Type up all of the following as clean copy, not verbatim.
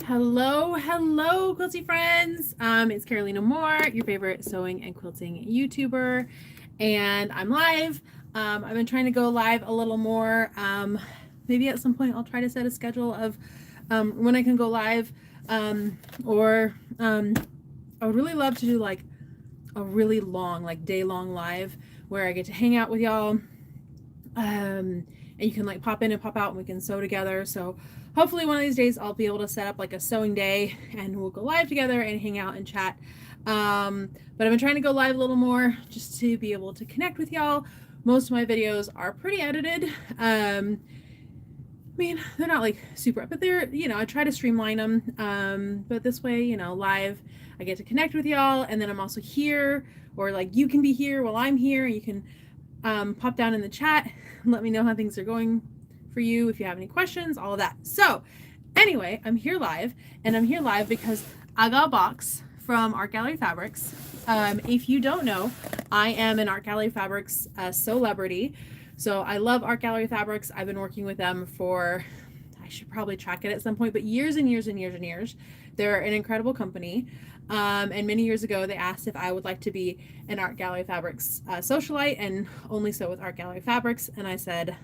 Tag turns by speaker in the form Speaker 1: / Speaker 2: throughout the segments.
Speaker 1: Hello, quilty friends. It's Carolina Moore, your favorite sewing and quilting YouTuber, and I'm live. I've been trying to go live a little more. Maybe at some point I'll try to set a schedule of when I can go live, or I would really love to do like a really long, like day-long live where I get to hang out with y'all. And you can like pop in and pop out and we can sew together. So hopefully one of these days I'll be able to set up like a sewing day and we'll go live together and hang out and chat. But I've been trying to go live a little more just to be able to connect with y'all. Most of my videos are pretty edited. I mean, they're not like super, but they're, I try to streamline them. But this way, live, I get to connect with y'all, and then I'm also here, or like you can be here while I'm here. You can pop down in the chat and let me know how things are going for you, if you have any questions, all of that. So anyway, I'm here live, and I'm here live because I got a box from Art Gallery Fabrics. If you don't know, I am an Art Gallery Fabrics celebrity. So I love Art Gallery Fabrics. I've been working with them for, I should probably track it at some point, but years and years and years and years. They're an incredible company. And many years ago, they asked if I would like to be an Art Gallery Fabrics socialite and only sew with Art Gallery Fabrics. And I said,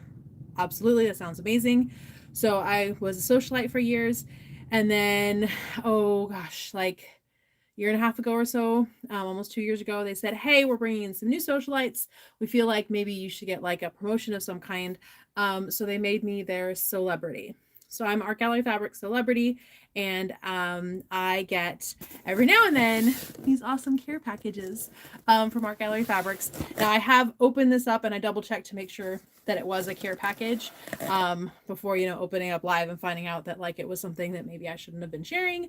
Speaker 1: absolutely, that sounds amazing. So I was a socialite for years. And then, oh gosh, like a year and a half ago or so, almost 2 years ago, they said, hey, we're bringing in some new socialites. We feel like maybe you should get like a promotion of some kind. So they made me their celebrity. So I'm Art Gallery Fabric celebrity, and I get every now and then these awesome care packages from Art Gallery Fabrics. Now I have opened this up and I double checked to make sure that it was a care package before, opening up live and finding out that like it was something that maybe I shouldn't have been sharing,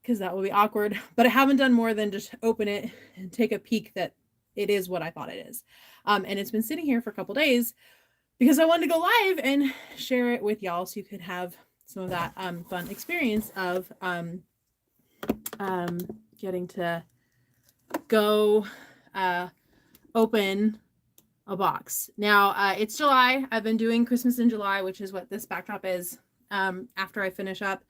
Speaker 1: because that would be awkward. But I haven't done more than just open it and take a peek that it is what I thought it is. And it's been sitting here for a couple days because I wanted to go live and share it with y'all so you could have some of that fun experience of getting to go open a box. Now, it's July. I've been doing Christmas in July, which is what this backdrop is after I finish up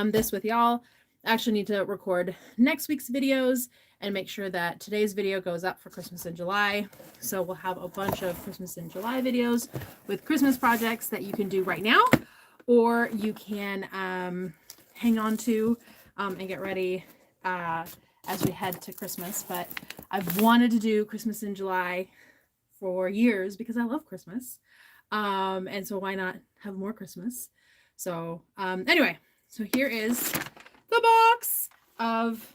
Speaker 1: this with y'all. I actually need to record next week's videos and make sure that today's video goes up for Christmas in July. So we'll have a bunch of Christmas in July videos with Christmas projects that you can do right now, or you can hang on to and get ready as we head to Christmas. But I've wanted to do Christmas in July for years because I love Christmas. And so why not have more Christmas? So anyway, so here is the box of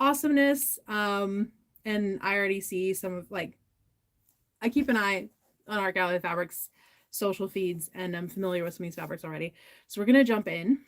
Speaker 1: awesomeness. And I already see some of, like, I keep an eye on Art Gallery Fabrics social feeds, and I'm familiar with some of these fabrics already. So we're gonna jump in.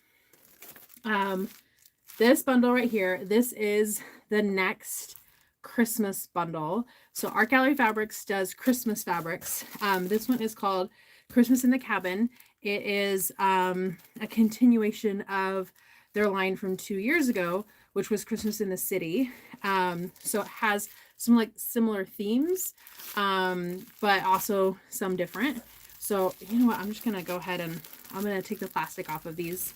Speaker 1: This bundle right here, this is the next Christmas bundle. So Art Gallery Fabrics does Christmas fabrics. This one is called Christmas in the Cabin. It is a continuation of their line from 2 years ago, which was Christmas in the City. So it has some like similar themes, but also some different. So you know what, I'm just gonna go ahead and I'm gonna take the plastic off of these.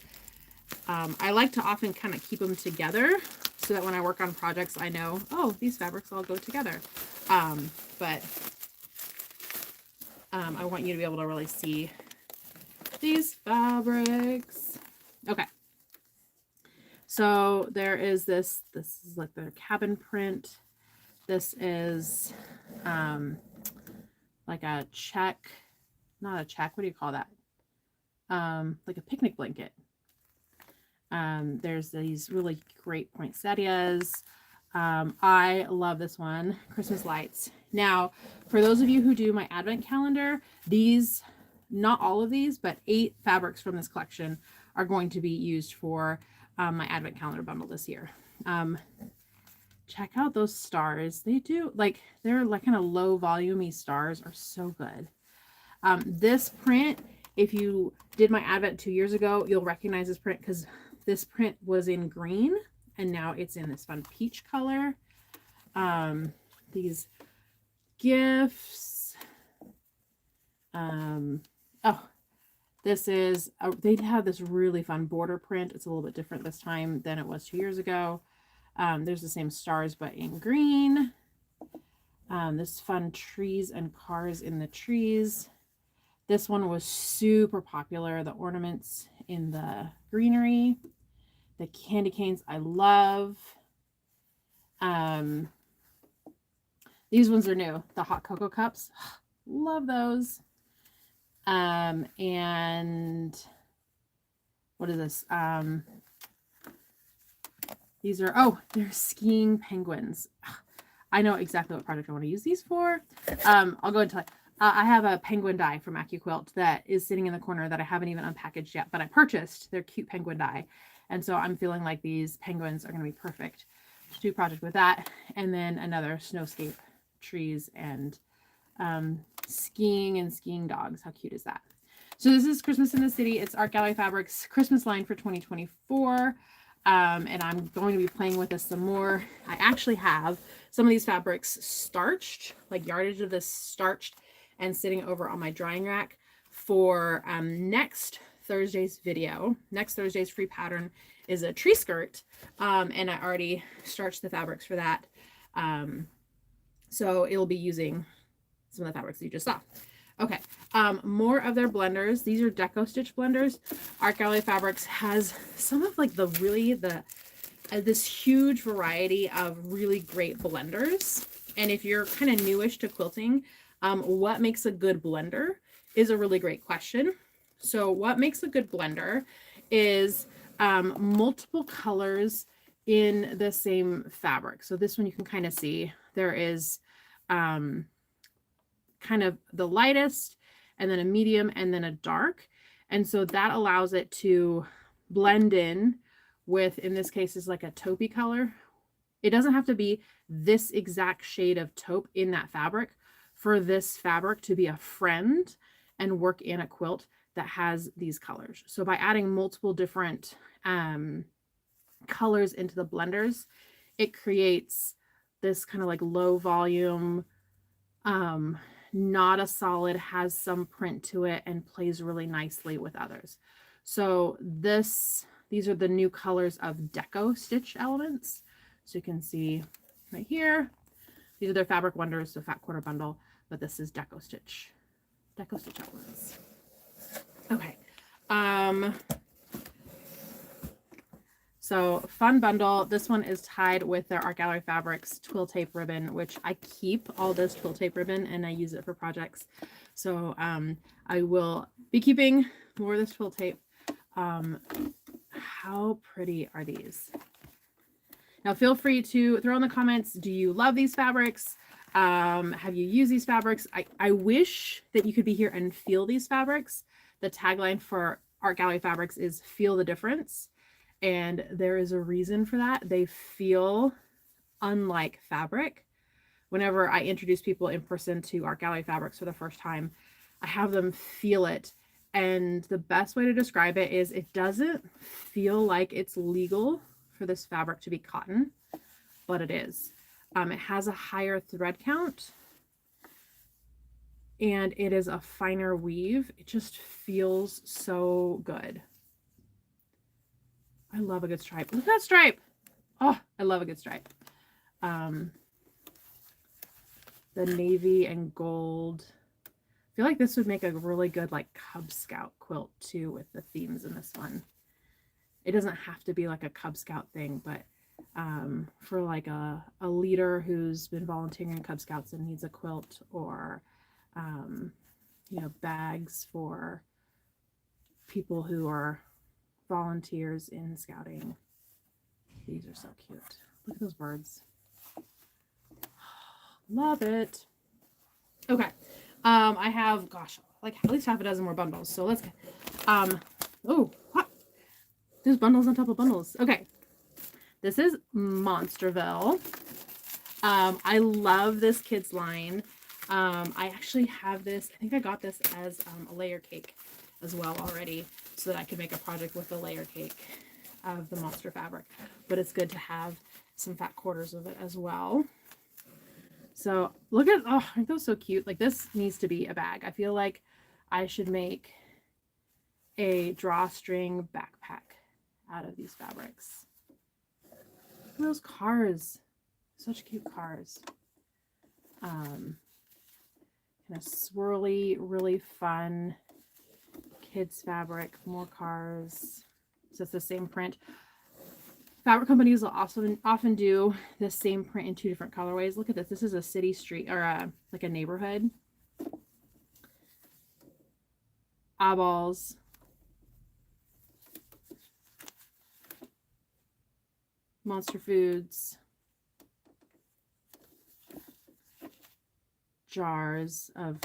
Speaker 1: I like to often kind of keep them together so that when I work on projects, I know, oh, these fabrics all go together. But I want you to be able to really see these fabrics. Okay. So there is this is like their cabin print. This is like a check, not a check, what do you call that? Like a picnic blanket. There's these really great poinsettias. I love this one, Christmas lights. Now, for those of you who do my advent calendar, these, not all of these, but 8 fabrics from this collection are going to be used for my advent calendar bundle this year. Check out those stars. They do, like, they're like kind of low volumey stars, are so good. This print, if you did my advent 2 years ago, you'll recognize this print because this print was in green and now it's in this fun peach color. These gifts. Oh, This is, they have this really fun border print. It's a little bit different this time than it was 2 years ago. There's the same stars, but in green. This fun trees and cars in the trees. This one was super popular. The ornaments in the greenery. The candy canes I love. These ones are new. The hot cocoa cups. Love those. And what is this? These are, oh, they're skiing penguins. I know exactly what project I want to use these for. I'll go and tell you. I have a penguin die from AccuQuilt that is sitting in the corner that I haven't even unpackaged yet, but I purchased their cute penguin die. And so I'm feeling like these penguins are going to be perfect to do a project with that. And then another snowscape, trees, and skiing and skiing dogs. How cute is that? So this is Christmas in the City. It's Art Gallery Fabrics Christmas line for 2024. And I'm going to be playing with this some more. I actually have some of these fabrics starched, like yardage of this starched and sitting over on my drying rack for next Thursday's video. Next Thursday's free pattern is a tree skirt. And I already starched the fabrics for that. So it'll be using some of the fabrics that you just saw. Okay, more of their blenders. These are Deco Stitch blenders. Art Gallery Fabrics has some of like this huge variety of really great blenders. And if you're kind of newish to quilting, what makes a good blender is a really great question. So what makes a good blender is multiple colors in the same fabric. So this one you can kind of see there is kind of the lightest, and then a medium, and then a dark. And so that allows it to blend in with, in this case, is like a taupey color. It doesn't have to be this exact shade of taupe in that fabric for this fabric to be a friend and work in a quilt that has these colors. So by adding multiple different colors into the blenders, it creates this kind of like low volume, not a solid, has some print to it, and plays really nicely with others. So these are the new colors of Deco Stitch elements. So you can see right here, these are their Fabric Wonders, so fat quarter bundle, but this is Deco Stitch elements. Okay. So fun bundle. This one is tied with their Art Gallery Fabrics twill tape ribbon, which I keep all this twill tape ribbon and I use it for projects. So I will be keeping more of this twill tape. How pretty are these? Now feel free to throw in the comments, do you love these fabrics? Have you used these fabrics? I wish that you could be here and feel these fabrics. The tagline for Art Gallery Fabrics is "Feel the Difference." And there is a reason for that. They feel unlike fabric. Whenever I introduce people in person to Art Gallery Fabrics for the first time, I have them feel it. And the best way to describe it is it doesn't feel like it's legal for this fabric to be cotton, but it is. It has a higher thread count and it is a finer weave. It just feels so good. I love a good stripe. Look at that stripe. Oh, I love a good stripe. The navy and gold. I feel like this would make a really good like Cub Scout quilt too with the themes in this one. It doesn't have to be like a Cub Scout thing, but for like a leader who's been volunteering in Cub Scouts and needs a quilt, or you know, bags for people who are volunteers in scouting. These are so cute. Look at those birds. Love it. Okay. I have, gosh, like at least half a dozen more bundles. So let's get, oh, what? There's bundles on top of bundles. Okay. This is Monsterville. I love this kids line. I actually have this, I think I got this as a layer cake as well already, so that I could make a project with the layer cake of the monster fabric, but it's good to have some fat quarters of it as well. So look at, oh, aren't those so cute? Like this needs to be a bag. I feel like I should make a drawstring backpack out of these fabrics. Look at those cars. Such cute cars. Kind of swirly, really fun kids fabric, more cars. So it's the same print. Fabric companies will also often do the same print in 2 different colorways. Look at this. This is a city street, or like a neighborhood. Eyeballs. Monster Foods. Jars of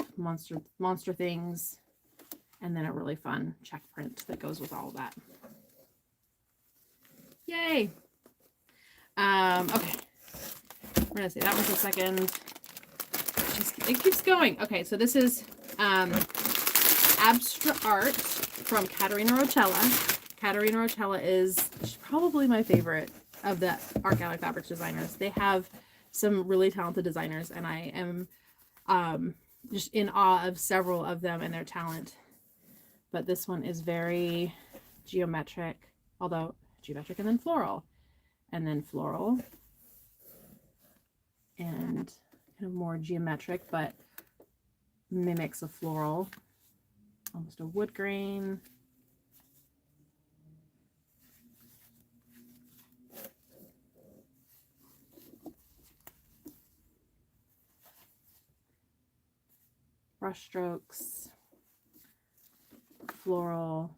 Speaker 1: monster things. And then a really fun check print that goes with all of that. Yay! Okay. We're gonna say that one for a second. It keeps going. Okay, so this is Abstract Art from Katerina Rotella. Katerina Rotella is probably my favorite of the Art Gallery Fabrics designers. They have some really talented designers, and I am just in awe of several of them and their talent. But this one is very geometric, although geometric and then floral, and then floral, and kind of more geometric, but mimics a floral, almost a wood grain. Brush strokes, floral.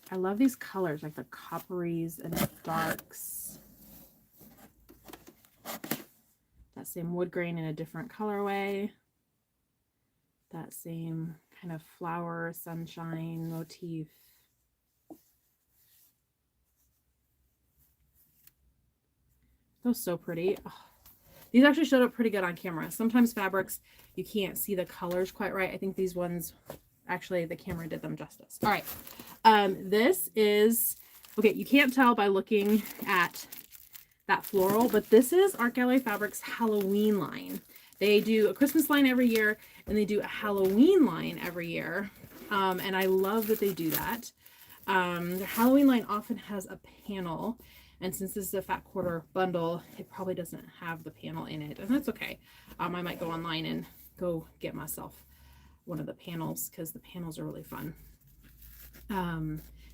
Speaker 1: I love these colors, like the copperies and the darks. That same wood grain in a different colorway. That same kind of flower, sunshine motif. Those so pretty. Oh, these actually showed up pretty good on camera. Sometimes fabrics, you can't see the colors quite right. I think these ones, actually, the camera did them justice. All right. This is, okay, you can't tell by looking at that floral, but this is Art Gallery Fabrics Halloween line. They do a Christmas line every year, and they do a Halloween line every year. And I love that they do that. Their Halloween line often has a panel, and since this is a fat quarter bundle, it probably doesn't have the panel in it, and that's okay. I might go online and go get myself one of the panels, because the panels are really fun.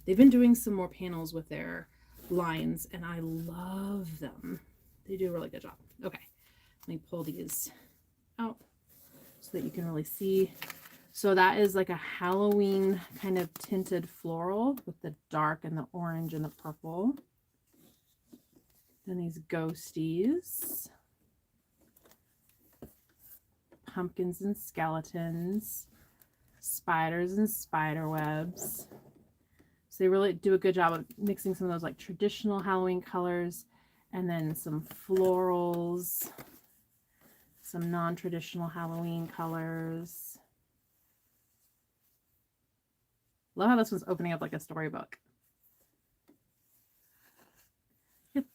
Speaker 1: They've been doing some more panels with their lines, and I love them. They do a really good job. Okay, let me pull these out so that you can really see. So that is like a Halloween kind of tinted floral with the dark and the orange and the purple. Then these ghosties, pumpkins and skeletons, spiders and spider webs. So they really do a good job of mixing some of those like traditional Halloween colors, and then some florals, some non-traditional Halloween colors. Love how this one's opening up like a storybook.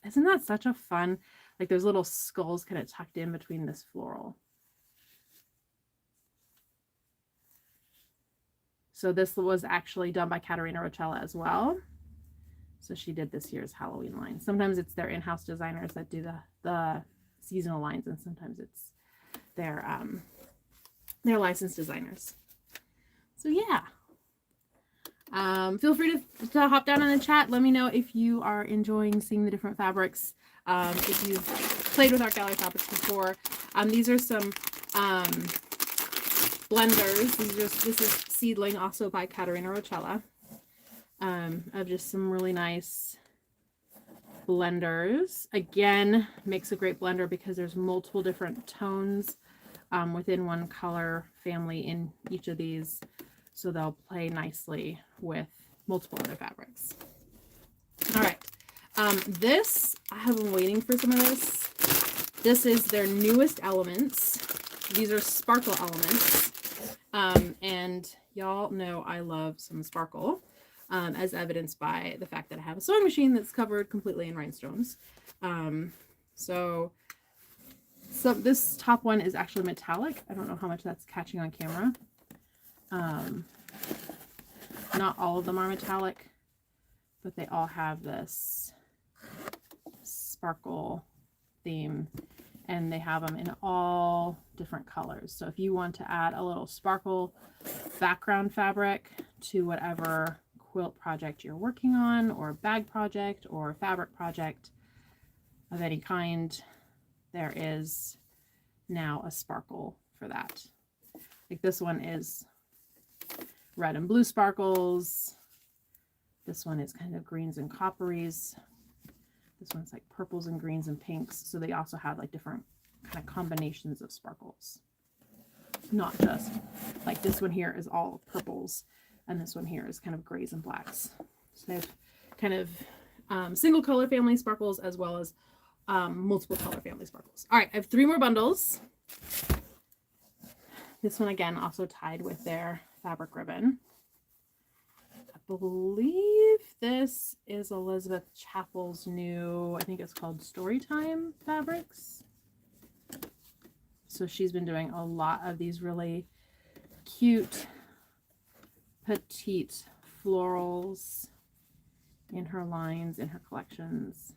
Speaker 1: Isn't that such a fun, like those little skulls kind of tucked in between this floral. So this was actually done by Katerina Rotella as well. So she did this year's Halloween line. Sometimes it's their in-house designers that do the seasonal lines, and sometimes it's their licensed designers. So yeah. Feel free to hop down in the chat. Let me know if you are enjoying seeing the different fabrics. If you've played with Art Gallery Fabrics before. These are some blenders. This is Seedling, also by Katerina Rotella. Of just some really nice blenders. Again, makes a great blender because there's multiple different tones within one color family in each of these. So they'll play nicely with multiple other fabrics. All right. This, I have been waiting for some of this. This is their newest elements. These are sparkle elements. And y'all know I love some sparkle, as evidenced by the fact that I have a sewing machine that's covered completely in rhinestones. So this top one is actually metallic. I don't know how much that's catching on camera. Not all of them are metallic, but they all have this sparkle theme, and they have them in all different colors. So if you want to add a little sparkle background fabric to whatever quilt project you're working on, or bag project, or fabric project of any kind, there is now a sparkle for that. Like this one is red and blue sparkles. This one is kind of greens and copperies. This one's like purples and greens and pinks. So they also have like different kind of combinations of sparkles. Not just like this one here is all purples, and this one here is kind of grays and blacks. So they have kind of single color family sparkles as well as multiple color family sparkles. All right, I have 3 more bundles. This one again also tied with their fabric ribbon. I believe this is Elizabeth Chappell's new, I think it's called Storytime Fabrics. So she's been doing a lot of these really cute petite florals in her lines, in her collections.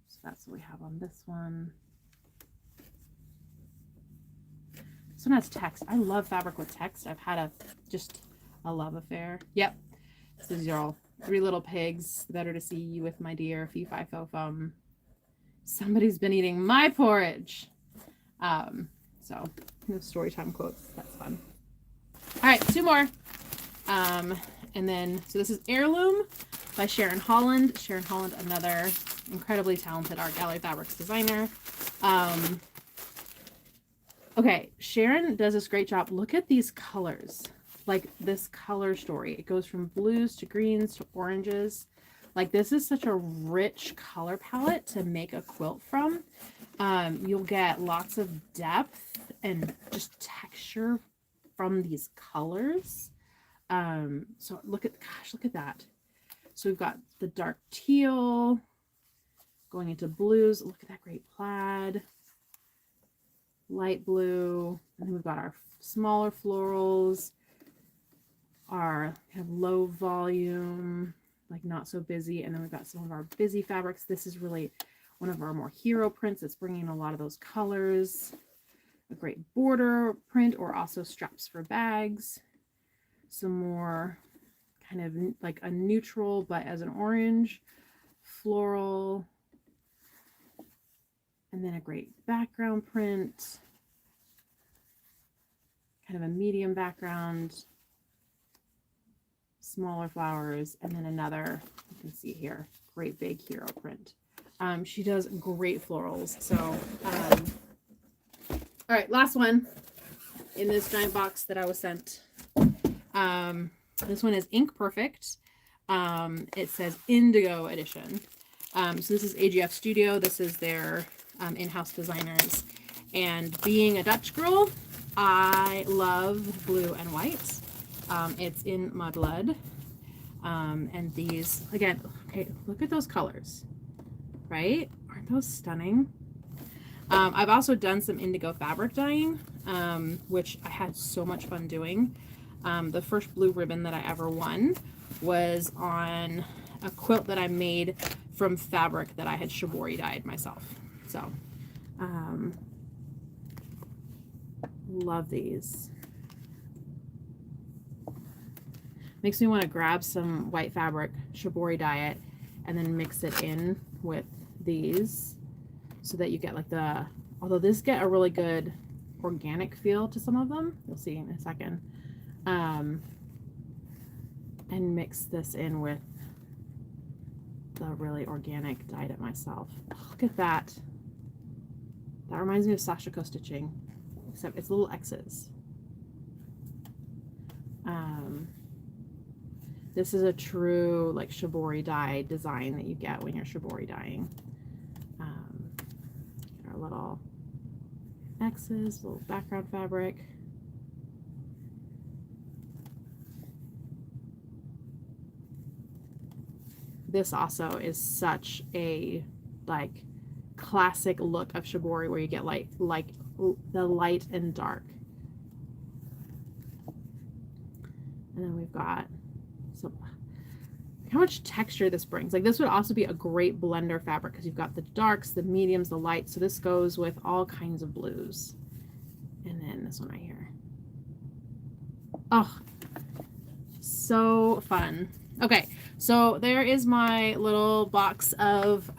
Speaker 1: So that's what we have on this one. This one has text. I love fabric with text. I've had a love affair. Yep. This is your 3 little pigs. Better to see you with my dear. Fee fi fo fum. Somebody's been eating my porridge. So no story time quotes. That's fun. All right, 2 more. And then, so this is Heirloom by Sharon Holland. Sharon Holland, another incredibly talented art gallery fabrics designer. Okay, Sharon does this great job. Look at these colors, like this color story. It goes from blues to greens to oranges. Like this is such a rich color palette to make a quilt from. You'll get lots of depth and just texture from these colors. So look at that. So we've got the dark teal going into blues. Look at that great plaid. Light blue, and then we've got our smaller florals, our kind of low volume, like not so busy, and then we've got some of our busy fabrics. This is really one of our more hero prints. It's bringing a lot of those colors. A great border print, or also straps for bags. Some more kind of like a neutral, but as an orange floral. And then a great background print, kind of a medium background, smaller flowers, and then another, you can see here, great big hero print. She does great florals. So, all right, last one in this giant box that I was sent. This one is Ink Perfect. It says Indigo edition. So this is AGF Studio. This is their in-house designers, and being a Dutch girl, I love blue and white. It's in my blood. And these, again, okay, look at those colors, right? Aren't those stunning? I've also done some indigo fabric dyeing, which I had so much fun doing. The first blue ribbon that I ever won was on a quilt that I made from fabric that I had shibori dyed myself. So, love these. Makes me want to grab some white fabric, shibori dye it, and then mix it in with these so that you get like the, although these get a really good organic feel to some of them. You'll see in a second. And mix this in with the really organic dyed it myself. Look at that. That reminds me of Sashiko stitching, except it's little X's. This is a true like shibori dye design that you get when you're shibori dyeing. Our little X's, little background fabric. This also is such a like classic look of shibori where you get like the light and dark. And then we've got some, how much texture this brings. Like this would also be a great blender fabric because you've got the darks, the mediums, the lights. So this goes with all kinds of blues. And then this one right here. Oh, so fun. Okay, so there is my little box of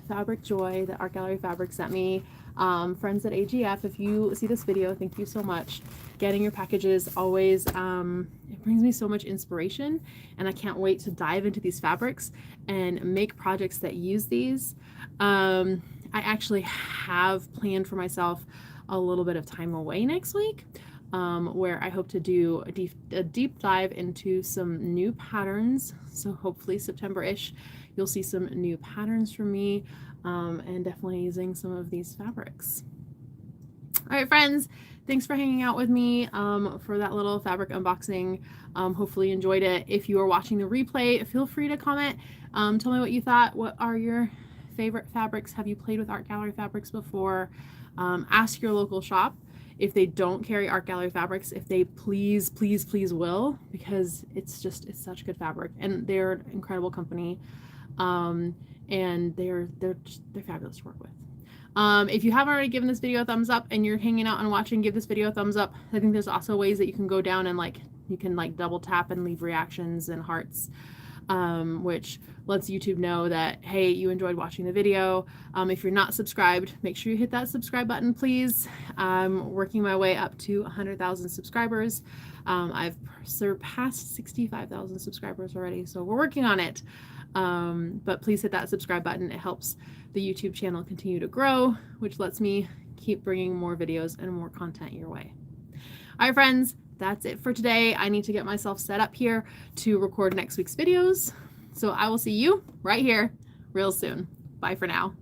Speaker 1: Fabric Joy that Art Gallery Fabric sent me. Friends at AGF, if you see this video, thank you so much. Getting your packages always, it brings me so much inspiration, and I can't wait to dive into these fabrics and make projects that use these. I actually have planned for myself a little bit of time away next week. Where I hope to do a deep dive into some new patterns. So hopefully September-ish, you'll see some new patterns from me, and definitely using some of these fabrics. All right, friends, thanks for hanging out with me for that little fabric unboxing. Hopefully you enjoyed it. If you are watching the replay, feel free to comment. Tell me what you thought. What are your favorite fabrics? Have you played with Art Gallery fabrics before? Ask your local shop if they don't carry Art Gallery fabrics, if they please will, because it's such good fabric, and they're an incredible company, and they're fabulous to work with. If you haven't already given this video a thumbs up and you're hanging out and watching, give this video a thumbs up. I think there's also ways that you can go down and you can double tap and leave reactions and hearts, which lets YouTube know that, hey, you enjoyed watching the video. If you're not subscribed, make sure you hit that subscribe button, please. I'm working my way up to 100,000 subscribers. I've surpassed 65,000 subscribers already, so we're working on it. But please hit that subscribe button. It helps the YouTube channel continue to grow, which lets me keep bringing more videos and more content your way. All right, friends, that's it for today. I need to get myself set up here to record next week's videos. So I will see you right here real soon. Bye for now.